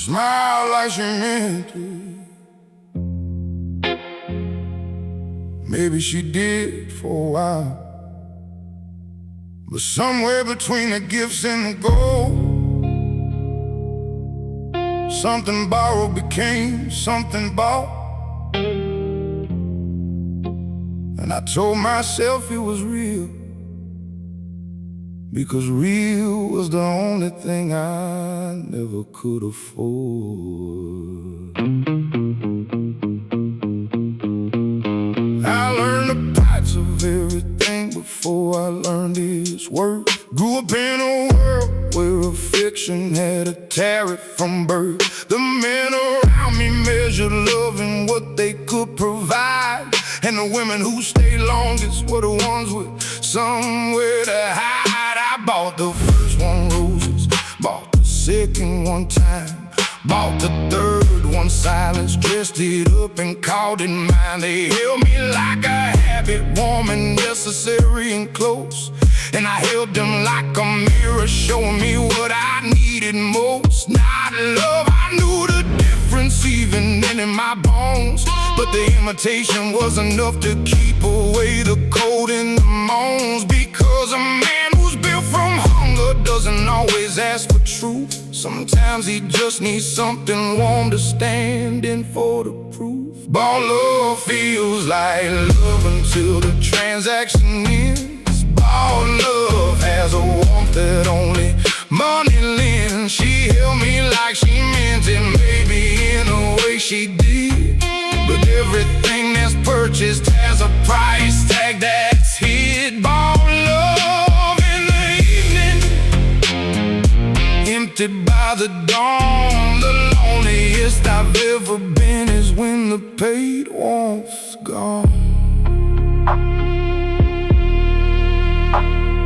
smiled like she meant to. Maybe she did for a while, but somewhere between the gifts and the gold, something borrowed became something bought. And I told myself it was real, because real was the only thing I never could afford. I learned the parts of everything before I learned its worth. Grew up in a world where affection had a tariff from birth. The men around me measured love in what they could provide, and the women who stayed longest were the ones with somewhere to hide. I bought the first one roses, bought the second one time, bought the third one silence, dressed it up and called it mine. They held me like a habit, warm and necessary and close, and I held them like a mirror, showing me what I needed most. Not love, I knew the difference even then in my bones, but the imitation was enough to keep away the cold in the moans. Because a man who's built from hunger doesn't always ask for truth. Sometimes he just needs something warm to stand in for the proof. Ball love feels like love until the transaction ends. Ball love has a warmth that only money lends. She held me like she meant it, maybe in a way she did, but everything that's purchased has a price tag that's hid. Ball love in the evening, emptied by the dawn. The loneliest I've ever been is when the paid warmth's gone.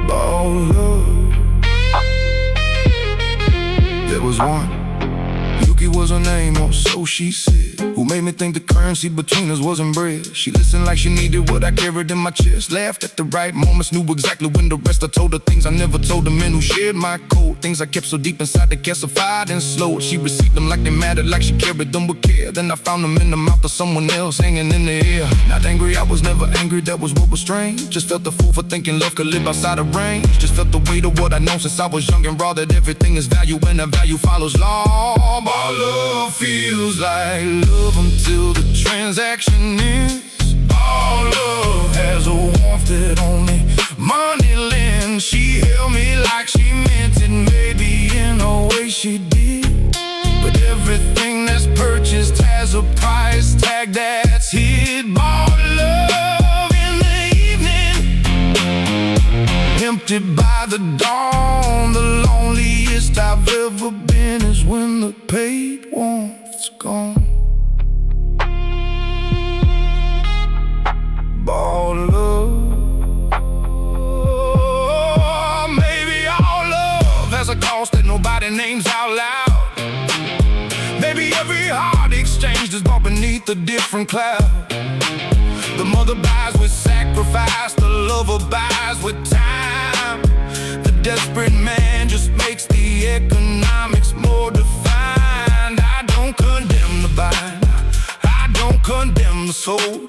Ball love. There was one, Yuki was her name, or so she said, who made me think the currency between us wasn't bread. She listened like she needed what I carried in my chest, laughed at the right moments, knew exactly when to rest. I told her things I never told the men who shared my code, things I kept so deep inside they calcified and slowed. She received them like they mattered, like she carried them with care. Then I found them in the mouth of someone else, hanging in the air. Not angry, I was never angry, that was what was strange. Just felt the fool for thinking love could live outside of range. Just felt the weight of what I know since I was young and raw, that everything is value and the value follows law. Ball love feels like love until the transaction ends. All love has a warmth that only money lends. She held me like she meant it, maybe in a way she did, but everything that's purchased has a price tag that's hid. Ball love in the evening, emptied by the dawn. The loneliest I've ever been is when the paid warmth's gone. Ball love. Maybe all love has a cost that nobody names out loud. Maybe every heart exchanged is bought beneath a different cloud. The mother buys with sacrifice, the lover buys with time. The desperate man just makes the economics more defined. I don't condemn the bind, I don't condemn the soul.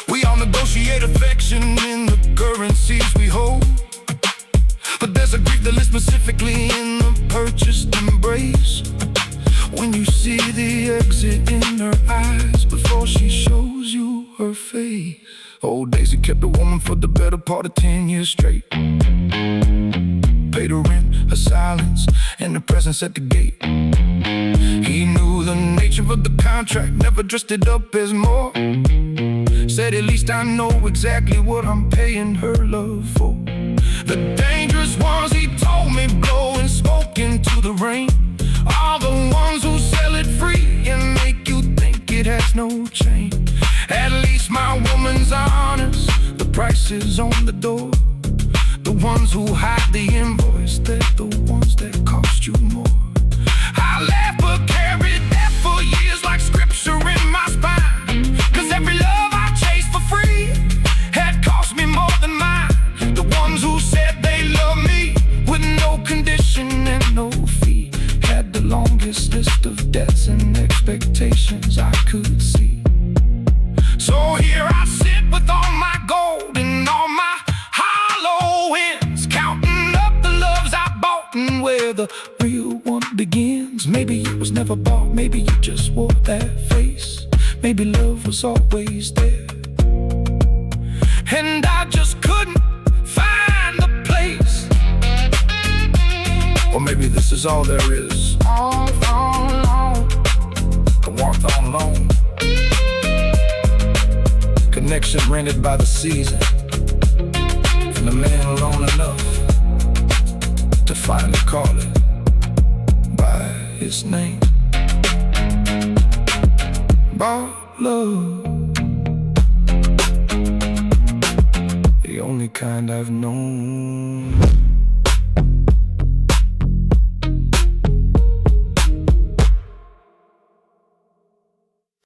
We all negotiate affection in the currencies we hold, but there's a grief that lives specifically in the purchased embrace. When you see the exit in her eyes before she shows you her face. Old Daisy kept a woman for the better part of 10 years straight. Paid her rent, her silence, and the presence at the gate. He knew the nature of the contract, never dressed it up as more. Said, at least I know exactly what I'm paying her love for. The dangerous ones, he told me, blow and smoke into the rain. All the ones who sell it free and make you think it has no chain. At least my woman's honest, the price is on the door. The ones who hide the invoice, they're the ones that cost you more. I laughed but carried that for years like scripture in my spine. Cause every love I chased for free had cost me more than mine. The ones who said they love me with no condition and no fee had the longest list of debts the real one begins. Maybe it was never bought, maybe you just wore that face. Maybe love was always there, and I just couldn't find the place. Or maybe this is all there is. All alone, the warmth on loan, connection rented by the season, and the man alone enough to finally call it by his name. Bought love, the only kind I've known.